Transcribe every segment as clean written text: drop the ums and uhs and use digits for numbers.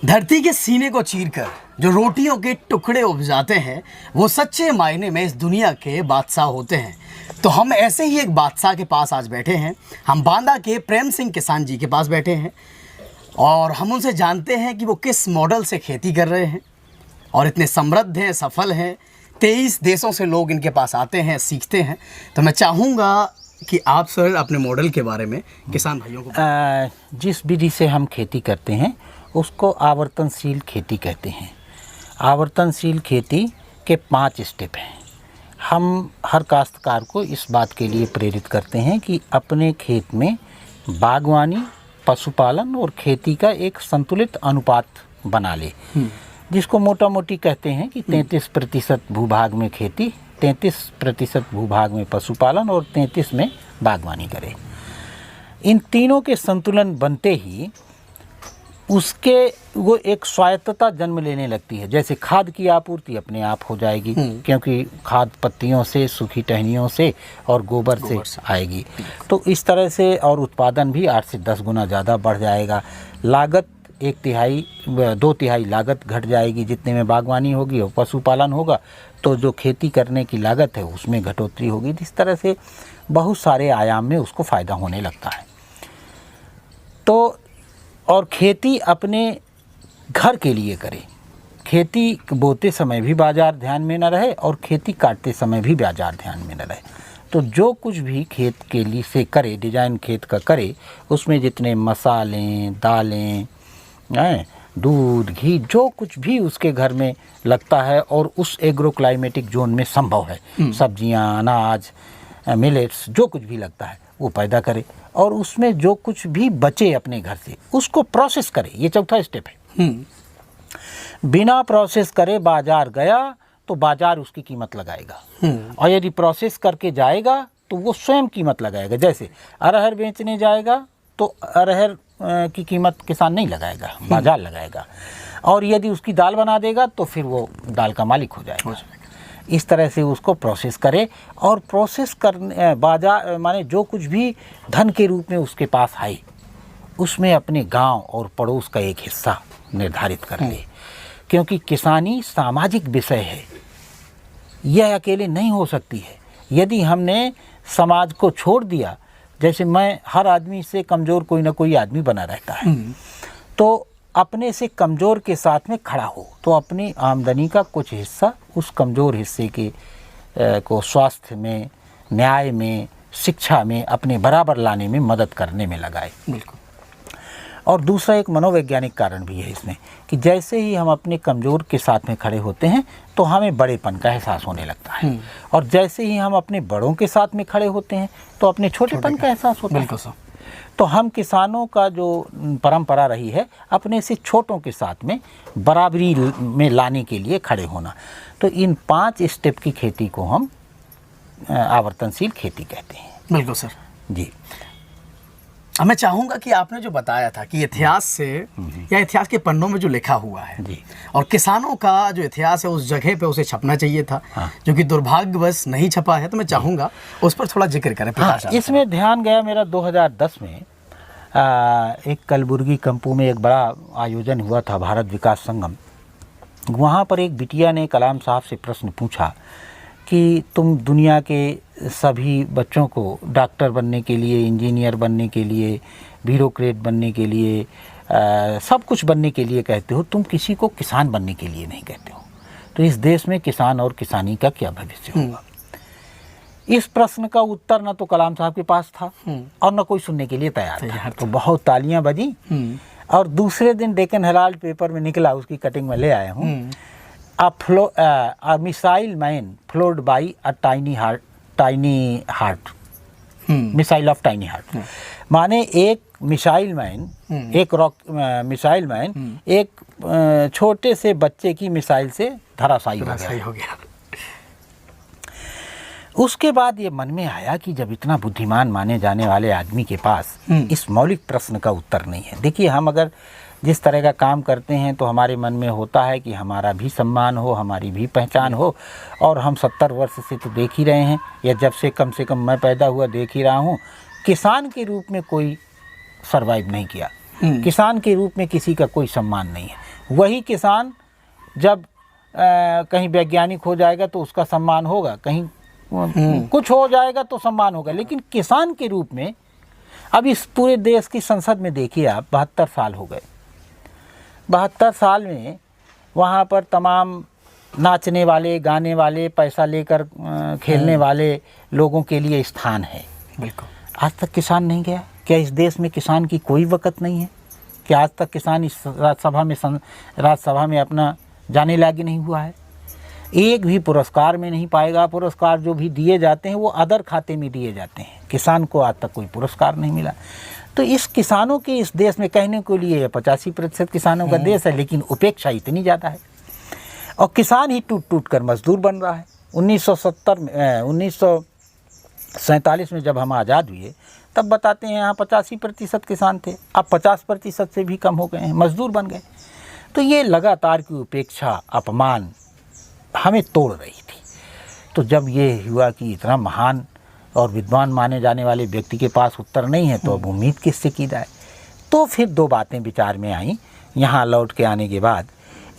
धरती के सीने को चीरकर जो रोटियों के टुकड़े उपजाते हैं वो सच्चे मायने में इस दुनिया के बादशाह होते हैं। तो हम ऐसे ही एक बादशाह के पास आज बैठे हैं। हम बांदा के प्रेम सिंह किसान जी के पास बैठे हैं और हम उनसे जानते हैं कि वो किस मॉडल से खेती कर रहे हैं और इतने समृद्ध हैं, सफल हैं। 23 देशों से लोग इनके पास आते हैं, सीखते हैं। तो मैं चाहूँगा कि आप सर अपने मॉडल के बारे में किसान भाइयों को जिस विधि से हम खेती करते हैं उसको आवर्तनशील खेती कहते हैं। आवर्तनशील खेती के 5 स्टेप हैं। हम हर काश्तकार को इस बात के लिए प्रेरित करते हैं कि अपने खेत में बागवानी, पशुपालन और खेती का एक संतुलित अनुपात बना ले, जिसको मोटा मोटी कहते हैं कि 33% भूभाग में खेती, 33% भूभाग में पशुपालन और 33 में बागवानी करे। इन तीनों के संतुलन बनते ही उसके वो एक स्वायत्तता जन्म लेने लगती है। जैसे खाद की आपूर्ति अपने आप हो जाएगी, क्योंकि खाद पत्तियों से, सूखी टहनियों से और गोबर से आएगी। तो इस तरह से और उत्पादन भी 8 से 10 गुना ज़्यादा बढ़ जाएगा। लागत 2/3 लागत घट जाएगी जितने में बागवानी होगी, और पशुपालन होगा तो जो खेती करने की लागत है उसमें घटोतरी होगी। इस तरह से बहुत सारे आयाम में उसको फ़ायदा होने लगता है। तो और खेती अपने घर के लिए करें। खेती बोते समय भी बाज़ार ध्यान में न रहे और खेती काटते समय भी बाज़ार ध्यान में न रहे। तो जो कुछ भी खेत के लिए से करे, डिजाइन खेत का करे, उसमें जितने मसालें, दालें, दूध, घी, जो कुछ भी उसके घर में लगता है और उस एग्रो क्लाइमेटिक जोन में संभव है, सब्जियां, अनाज, मिलेट्स, जो कुछ भी लगता है वो पैदा करे और उसमें जो कुछ भी बचे अपने घर से उसको प्रोसेस करे। ये चौथा स्टेप है। बिना प्रोसेस करे बाजार गया तो बाजार उसकी कीमत लगाएगा, और यदि प्रोसेस करके जाएगा तो वो स्वयं कीमत लगाएगा। जैसे अरहर बेचने जाएगा तो अरहर की कीमत किसान नहीं लगाएगा, बाजार लगाएगा, और यदि उसकी दाल बना देगा तो फिर वो दाल का मालिक हो जाएगा। इस तरह से उसको प्रोसेस करे, और प्रोसेस करने बाजार माने जो कुछ भी धन के रूप में उसके पास आए उसमें अपने गांव और पड़ोस का एक हिस्सा निर्धारित कर ले, क्योंकि किसानी सामाजिक विषय है, यह अकेले नहीं हो सकती है। यदि हमने समाज को छोड़ दिया, जैसे मैं हर आदमी से कमज़ोर कोई ना कोई आदमी बना रहता है, तो अपने से कमज़ोर के साथ में खड़ा हो तो अपनी आमदनी का कुछ हिस्सा उस कमज़ोर हिस्से के को स्वास्थ्य में, न्याय में, शिक्षा में अपने बराबर लाने में मदद करने में लगाए। बिल्कुल। और दूसरा एक मनोवैज्ञानिक कारण भी है इसमें कि जैसे ही हम अपने कमज़ोर के साथ में खड़े होते हैं तो हमें बड़ेपन का एहसास होने लगता है, और जैसे ही हम अपने बड़ों के साथ में खड़े होते हैं तो अपने छोटेपन का एहसास होता है। बिल्कुल सर। तो हम किसानों का जो परंपरा रही है अपने से छोटों के साथ में बराबरी में लाने के लिए खड़े होना। तो इन 5 स्टेप की खेती को हम आवर्तनशील खेती कहते हैं। बिल्कुल सर जी। अब मैं चाहूँगा कि आपने जो बताया था कि इतिहास से या इतिहास के पन्नों में जो लिखा हुआ है जी, और किसानों का जो इतिहास है उस जगह पे उसे छपना चाहिए था, जो कि दुर्भाग्यवश नहीं छपा है। तो मैं चाहूँगा उस पर थोड़ा जिक्र करें। इसमें ध्यान गया मेरा 2010 में एक कलबुर्गी कंपू में एक बड़ा आयोजन हुआ था, भारत विकास संगम। वहाँ पर एक बिटिया ने कलाम साहब से प्रश्न पूछा कि तुम दुनिया के सभी बच्चों को डॉक्टर बनने के लिए, इंजीनियर बनने के लिए, ब्यूरोक्रेट बनने के लिए, सब कुछ बनने के लिए कहते हो, तुम किसी को किसान बनने के लिए नहीं कहते हो। तो इस देश में किसान और किसानी का क्या भविष्य होगा? इस प्रश्न का उत्तर न तो कलाम साहब के पास था और न कोई सुनने के लिए तैयार था। तो बहुत तालियां बजी, और दूसरे दिन डेक्कन हेराल्ड पेपर में निकला, उसकी कटिंग में ले आया हूँ। A missile man followed by a tiny heart, missile of tiny heart. माने एक मिसाइल मैन, एक मिसाइल मैन एक छोटे से बच्चे की मिसाइल से धराशायी हो गया। उसके बाद ये मन में आया कि जब इतना बुद्धिमान माने जाने वाले आदमी के पास इस मौलिक प्रश्न का उत्तर नहीं है। देखिए, हम अगर जिस तरह का काम करते हैं तो हमारे मन में होता है कि हमारा भी सम्मान हो, हमारी भी पहचान हो, और हम 70 वर्ष से तो देख ही रहे हैं, या जब से कम मैं पैदा हुआ देख ही रहा हूँ, किसान के रूप में कोई सरवाइव नहीं किया। किसान के रूप में किसी का कोई सम्मान नहीं है। वही किसान जब कहीं वैज्ञानिक हो जाएगा तो उसका सम्मान होगा, कहीं कुछ हो जाएगा तो सम्मान होगा, लेकिन किसान के रूप में अब इस पूरे देश की संसद में देखिए आप, 72 साल हो गए। 72 साल में वहाँ पर तमाम नाचने वाले, गाने वाले, पैसा लेकर खेलने वाले लोगों के लिए स्थान है। बिल्कुल। आज तक किसान नहीं गया? क्या इस देश में किसान की कोई वक़्त नहीं है? क्या आज तक किसान इस राज्यसभा में अपना जाने लायक नहीं हुआ है? एक भी पुरस्कार में नहीं पाएगा। पुरस्कार जो भी दिए जाते हैं वो अदर खाते में दिए जाते हैं। किसान को आज तक कोई पुरस्कार नहीं मिला। तो इस किसानों के इस देश में कहने को लिए 85% किसानों का देश है, लेकिन उपेक्षा इतनी ज़्यादा है और किसान ही टूट टूट कर मजदूर बन रहा है। 1947 में जब हम आज़ाद हुए तब बताते हैं यहाँ 85% किसान थे, अब 50% से भी कम हो गए हैं, मजदूर बन गए। तो ये लगातार की उपेक्षा, अपमान हमें तोड़ रही थी। तो जब ये हुआ कि इतना महान और विद्वान माने जाने वाले व्यक्ति के पास उत्तर नहीं है तो अब उम्मीद किससे की जाए। तो फिर दो बातें विचार में आईं यहाँ लौट के आने के बाद।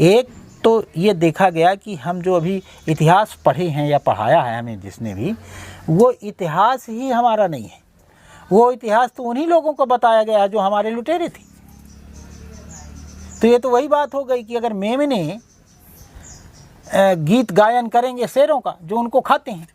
एक तो ये देखा गया कि हम जो अभी इतिहास पढ़े हैं या पढ़ाया है हमें जिसने भी, वो इतिहास ही हमारा नहीं है। वो इतिहास तो उन्हीं लोगों को बताया गया है जो हमारे लुटेरे थे। तो ये तो वही बात हो गई कि अगर मेमने गीत गायन करेंगे शेरों का जो उनको खाते हैं,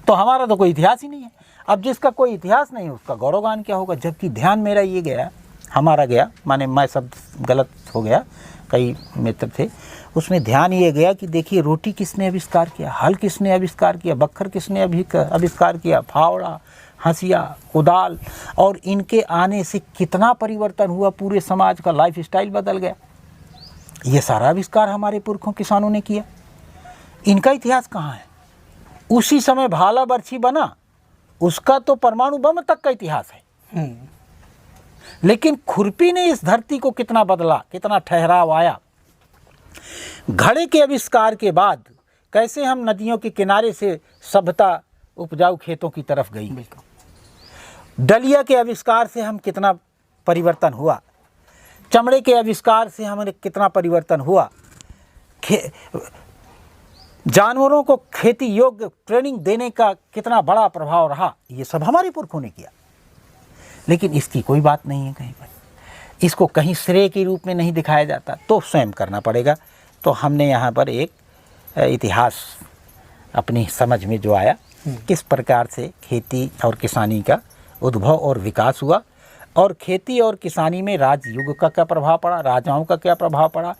तो हमारा तो कोई इतिहास ही नहीं है। अब जिसका कोई इतिहास नहीं है उसका गौरवगान क्या होगा। जबकि ध्यान मेरा ये गया, हमारा गया, माने मैं शब्द गलत हो गया, कई मित्र थे, उसमें ध्यान ये गया कि देखिए रोटी किसने आविष्कार किया, हल किसने आविष्कार किया, बख्तर किसने आविष्कार किया, फावड़ा, हंसिया, कुदाल, और इनके आने से कितना परिवर्तन हुआ, पूरे समाज का लाइफ स्टाइल बदल गया। ये सारा आविष्कार हमारे पुरखों किसानों ने किया। इनका इतिहास कहाँ है? उसी समय भाला बर्छी बना, उसका तो परमाणु बम तक का इतिहास है। लेकिन खुरपी ने इस धरती को कितना बदला, कितना ठहराव आया। घड़े के आविष्कार के बाद कैसे हम नदियों के किनारे से सभ्यता उपजाऊ खेतों की तरफ गई। डलिया के आविष्कार से हम कितना परिवर्तन हुआ, चमड़े के आविष्कार से हमारे कितना परिवर्तन हुआ, जानवरों को खेती योग्य ट्रेनिंग देने का कितना बड़ा प्रभाव रहा। ये सब हमारे पुरखों ने किया, लेकिन इसकी कोई बात नहीं है कहीं पर। इसको कहीं श्रेय के रूप में नहीं दिखाया जाता, तो स्वयं करना पड़ेगा। तो हमने यहाँ पर एक इतिहास अपनी समझ में जो आया, किस प्रकार से खेती और किसानी का उद्भव और विकास हुआ, और खेती और किसानी में राजयुग का क्या प्रभाव पड़ा, राजाओं का क्या प्रभाव पड़ा,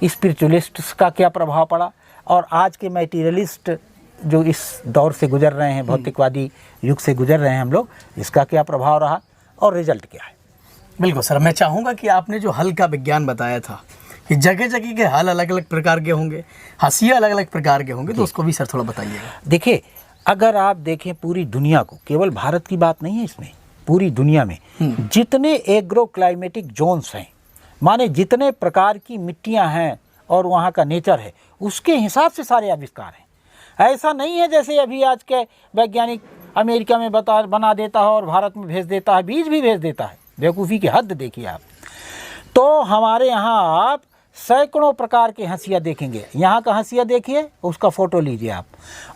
स्पिरिचुअलिस्ट्स का क्या प्रभाव पड़ा, और आज के मटेरियलिस्ट जो इस दौर से गुजर रहे हैं, भौतिकवादी युग से गुजर रहे हैं हम लोग, इसका क्या प्रभाव रहा और रिजल्ट क्या है। बिल्कुल सर, मैं चाहूँगा कि आपने जो हल का विज्ञान बताया था कि जगह जगह के हल अलग अलग प्रकार के होंगे, हंसिया अलग अलग प्रकार के होंगे, तो उसको भी सर थोड़ा बताइएगा। देखिए, अगर आप देखें पूरी दुनिया को, केवल भारत की बात नहीं है इसमें, पूरी दुनिया में जितने एग्रो क्लाइमेटिक जोन्स हैं, माने जितने प्रकार की मिट्टियां हैं और वहाँ का नेचर है, उसके हिसाब से सारे आविष्कार हैं। ऐसा नहीं है जैसे अभी आज के वैज्ञानिक अमेरिका में बना देता है और भारत में भेज देता है, बीज भी भेज देता है। बेवकूफ़ी की हद देखिए आप। तो हमारे यहाँ आप सैकड़ों प्रकार के हंसिया देखेंगे। यहाँ का हंसिया देखिए, उसका फ़ोटो लीजिए आप,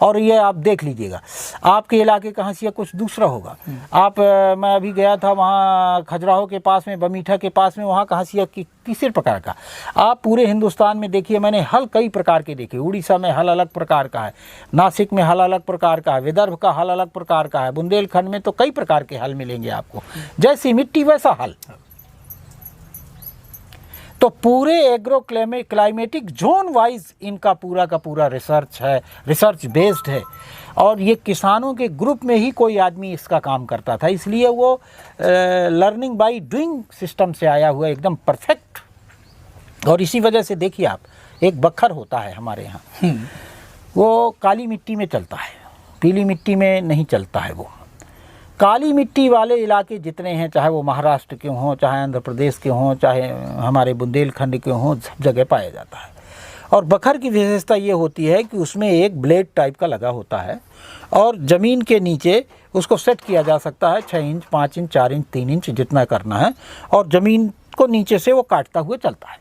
और ये आप देख लीजिएगा। आपके इलाके का हंसिया कुछ दूसरा होगा। आप मैं अभी गया था वहाँ खजुराहो के पास में, बमीठा के पास में, वहाँ का हंसिया तीसरे प्रकार का। आप पूरे हिंदुस्तान में देखिए, मैंने हल कई प्रकार के देखे। उड़ीसा में हल अलग प्रकार का है, नासिक में हल अलग प्रकार का है, विदर्भ का हल अलग प्रकार का है, बुंदेलखंड में तो कई प्रकार के हल मिलेंगे आपको। जैसी मिट्टी वैसा हल। तो पूरे एग्रो क्लाइमेटिक जोन वाइज इनका पूरा का पूरा रिसर्च है, रिसर्च बेस्ड है। और ये किसानों के ग्रुप में ही कोई आदमी इसका काम करता था, इसलिए वो लर्निंग बाय डूइंग सिस्टम से आया हुआ एकदम परफेक्ट। और इसी वजह से देखिए आप, एक बखर होता है हमारे यहाँ, वो काली मिट्टी में चलता है, पीली मिट्टी में नहीं चलता है। वो काली मिट्टी वाले इलाके जितने हैं, चाहे वो महाराष्ट्र के हों, चाहे आंध्र प्रदेश के हों, चाहे हमारे बुंदेलखंड के हों, सब जगह पाया जाता है। और बखर की विशेषता ये होती है कि उसमें एक ब्लेड टाइप का लगा होता है और ज़मीन के नीचे उसको सेट किया जा सकता है 6 इंच, 5 इंच, 4 इंच, 3 इंच जितना करना है, और ज़मीन को नीचे से वो काटता हुआ चलता है।